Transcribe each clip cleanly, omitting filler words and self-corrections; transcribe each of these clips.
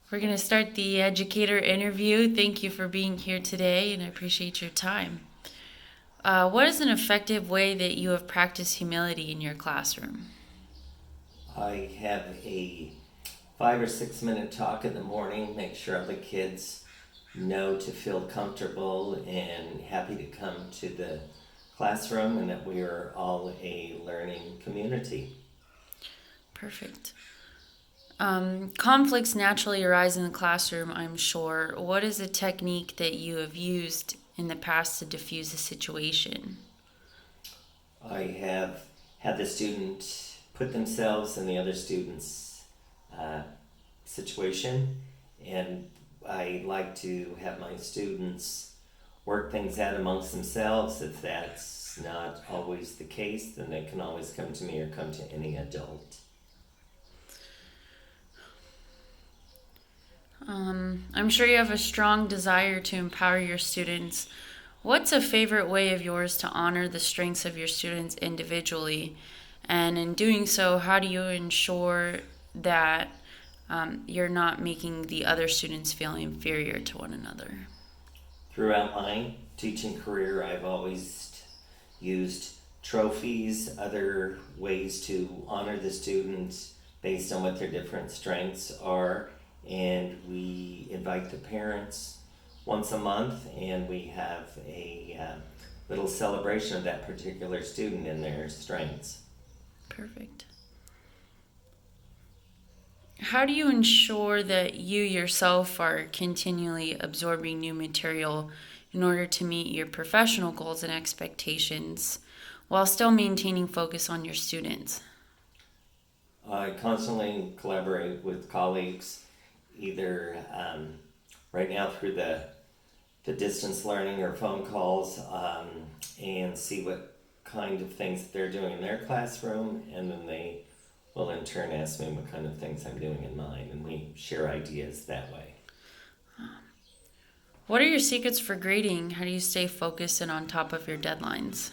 We're going to start the educator interview. Thank you for being here today, and I appreciate your time. What is an effective way that you have practiced humility in your classroom? I have a 5 or 6 minute talk in the morning, make sure the kids know to feel comfortable and happy to come to the classroom and that we are all a learning community. Perfect. Conflicts naturally arise in the classroom, I'm sure. What is a technique that you have used in the past to diffuse a situation? I have had the student put themselves in the other student's uh, situation, and I like to have my students work things out amongst themselves. If that's not always the case, then they can always come to me or come to any adult. I'm sure you have a strong desire to empower your students. What's a favorite way of yours to honor the strengths of your students individually? And in doing so, how do you ensure that you're not making the other students feel inferior to one another? Throughout my teaching career, I've always used trophies, other ways to honor the students based on what their different strengths are. And we invite the parents once a month and we have a little celebration of that particular student and their strengths. Perfect. How do you ensure that you yourself are continually absorbing new material in order to meet your professional goals and expectations while still maintaining focus on your students? I constantly collaborate with colleagues, either right now through the distance learning or phone calls, and see what kind of things that they're doing in their classroom, and then they will in turn ask me what kind of things I'm doing in mine, and we share ideas that way. What are your secrets for grading? How do you stay focused and on top of your deadlines?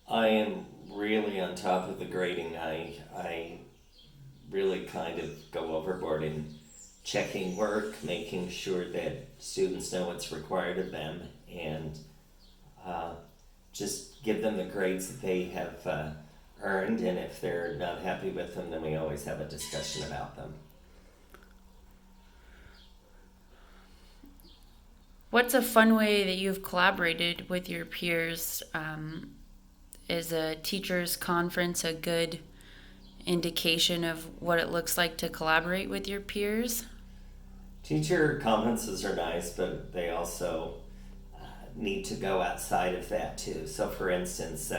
I am really on top of the grading. I really kind of go overboard in checking work, making sure that students know what's required of them, and just give them the grades that they have earned. And if they're not happy with them, then we always have a discussion about them. What's a fun way that you've collaborated with your peers? Is a teacher's conference a good indication of what it looks like to collaborate with your peers? Teacher conferences are nice, but they also need to go outside of that too. So, for instance,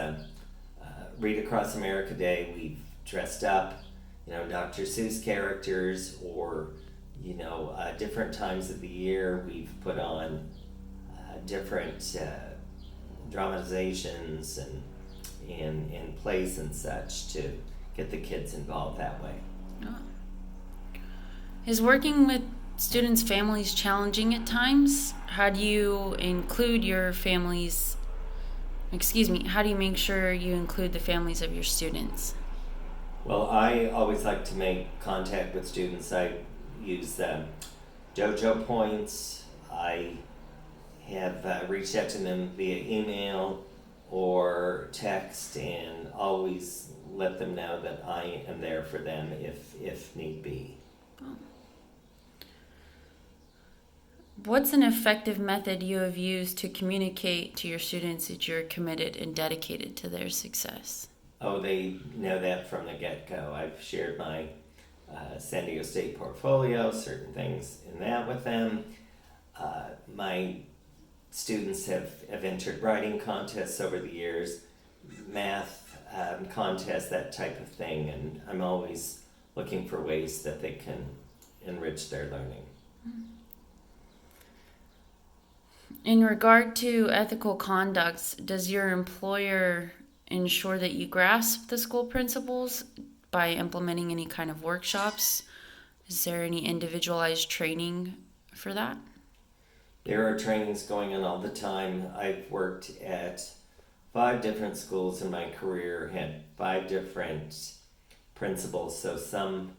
Read Across America Day, we've dressed up, Dr. Seuss characters, or different times of the year we've put on different dramatizations and plays and such to get the kids involved that way. Oh. Is working with students' families challenging at times? How do you include your families? How do you make sure you include the families of your students? Well, I always like to make contact with students. I use dojo points. I have reached out to them via email or text, and always let them know that I am there for them if need be. Oh. What's an effective method you have used to communicate to your students that you're committed and dedicated to their success? Oh, they know that from the get-go. I've shared my San Diego State portfolio, certain things in that with them. My students have entered writing contests over the years, math contests, that type of thing, and I'm always looking for ways that they can enrich their learning. In regard to ethical conducts, does your employer ensure that you grasp the school principles by implementing any kind of workshops? Is there any individualized training for that? There are trainings going on all the time. I've worked at 5 different schools in my career, had 5 different principals, so some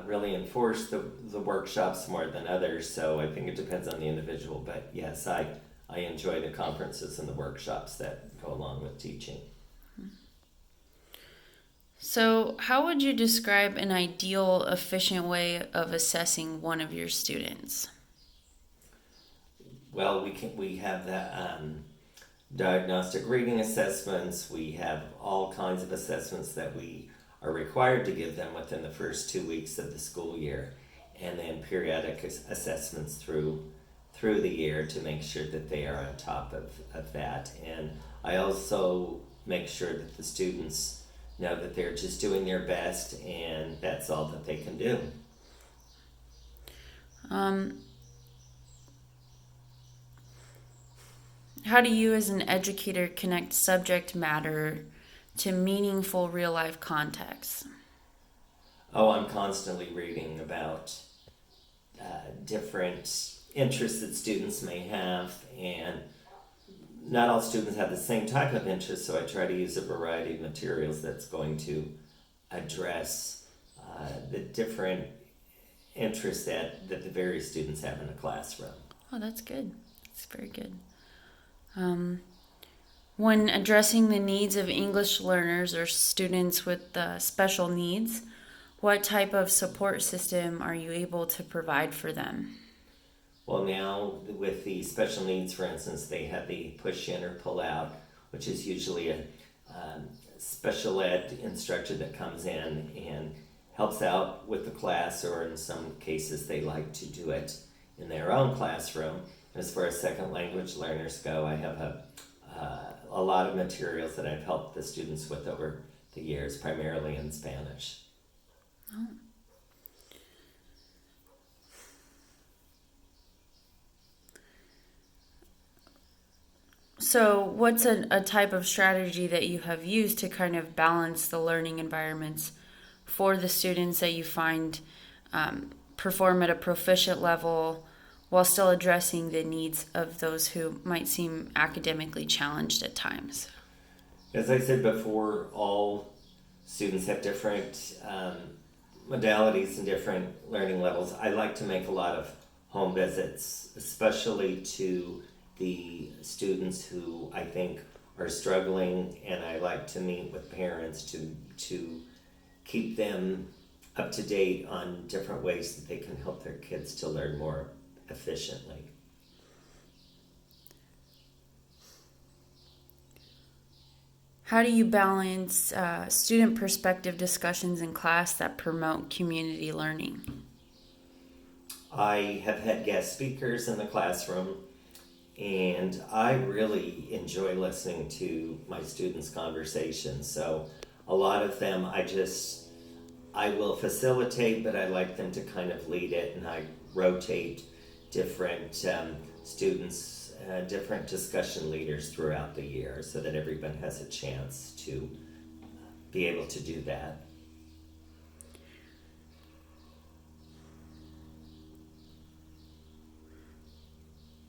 really enforce the workshops more than others, so I think it depends on the individual. But yes, I enjoy the conferences and the workshops that go along with teaching. So, how would you describe an ideal, efficient way of assessing one of your students? Well, we have the diagnostic reading assessments. We have all kinds of assessments that we are required to give them within the first 2 weeks of the school year, and then periodic assessments through the year to make sure that they are on top of that. And I also make sure that the students know that they're just doing their best and that's all that they can do. Um, how do you, as an educator, connect subject matter to meaningful real life contexts? Oh, I'm constantly reading about different interests that students may have, and not all students have the same type of interest, so I try to use a variety of materials that's going to address the different interests that the various students have in the classroom. Oh, that's good. That's very good. When addressing the needs of English learners or students with special needs, what type of support system are you able to provide for them? Well, now with the special needs, for instance, they have the push in or pull out, which is usually a special ed instructor that comes in and helps out with the class, or in some cases they like to do it in their own classroom. As far as second language learners go, I have a lot of materials that I've helped the students with over the years, primarily in Spanish. Oh. So, what's a type of strategy that you have used to kind of balance the learning environments for the students that you find perform at a proficient level while still addressing the needs of those who might seem academically challenged at times? As I said before, all students have different modalities and different learning levels. I like to make a lot of home visits, especially to the students who I think are struggling, and I like to meet with parents to keep them up to date on different ways that they can help their kids to learn more efficiently. How do you balance student perspective discussions in class that promote community learning? I have had guest speakers in the classroom, and I really enjoy listening to my students' conversations. So a lot of them I will facilitate, but I like them to kind of lead it, and I rotate different students, different discussion leaders throughout the year so that everyone has a chance to be able to do that.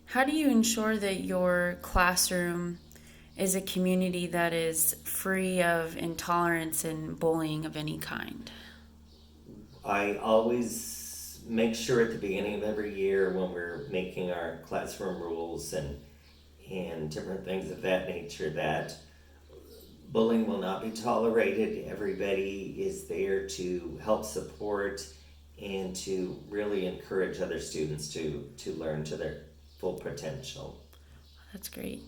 How do you ensure that your classroom is a community that is free of intolerance and bullying of any kind? I always make sure at the beginning of every year when we're making our classroom rules and different things of that nature that bullying will not be tolerated. Everybody is there to help support and to really encourage other students to learn to their full potential. That's great.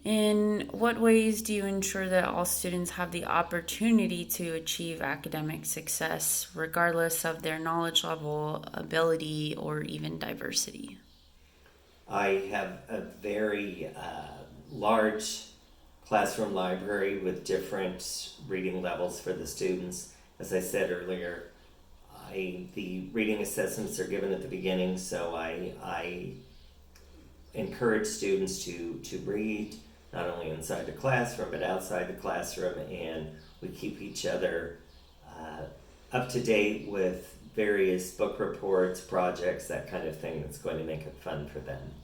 In what ways do you ensure that all students have the opportunity to achieve academic success, regardless of their knowledge level, ability, or even diversity? I have a very large classroom library with different reading levels for the students. As I said earlier, the reading assessments are given at the beginning, so I encourage students to read not only inside the classroom but outside the classroom, and we keep each other up to date with various book reports, projects, that kind of thing that's going to make it fun for them.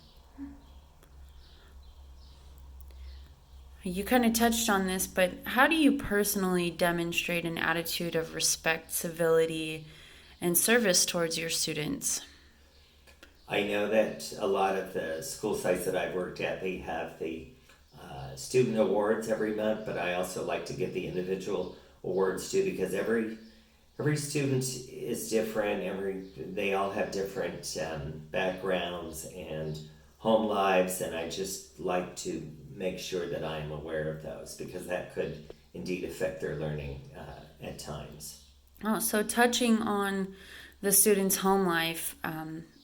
You kind of touched on this, but how do you personally demonstrate an attitude of respect, civility, and service towards your students? I know that a lot of the school sites that I've worked at, they have the student awards every month, but I also like to give the individual awards too because every student is different. They all have different backgrounds and home lives, and I just like to make sure that I am aware of those because that could indeed affect their learning at times. Oh, so touching on the student's home life,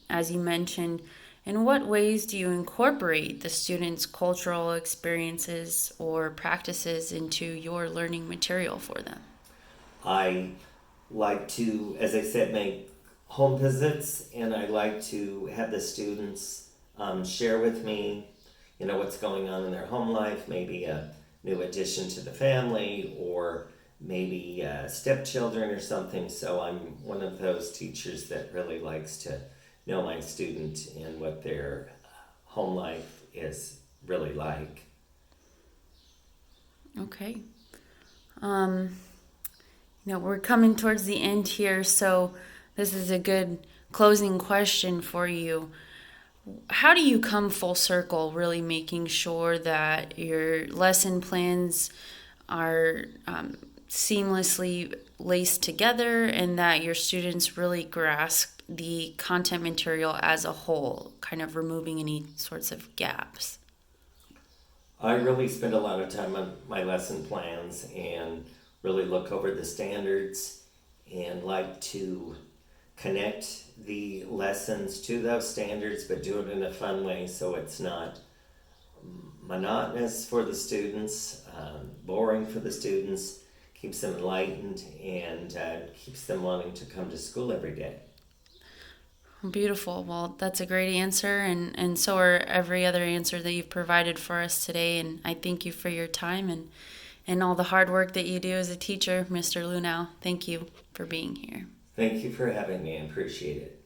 as you mentioned, in what ways do you incorporate the student's cultural experiences or practices into your learning material for them? I like to, as I said, make home visits, and I like to have the students share with me, what's going on in their home life, maybe a new addition to the family, or maybe stepchildren or something. So I'm one of those teachers that really likes to know my student and what their home life is really like. Okay. Um, we're coming towards the end here, so this is a good closing question for you. How do you come full circle, really making sure that your lesson plans are seamlessly laced together and that your students really grasp the content material as a whole, kind of removing any sorts of gaps? I really spend a lot of time on my lesson plans and really look over the standards and like to connect the lessons to those standards, but do it in a fun way so it's not monotonous for the students, boring for the students, keeps them enlightened, and keeps them wanting to come to school every day. Beautiful. Well, that's a great answer, and so are every other answer that you've provided for us today. And I thank you for your time and all the hard work that you do as a teacher, Mr. Luhnow. Thank you for being here. Thank you for having me. I appreciate it.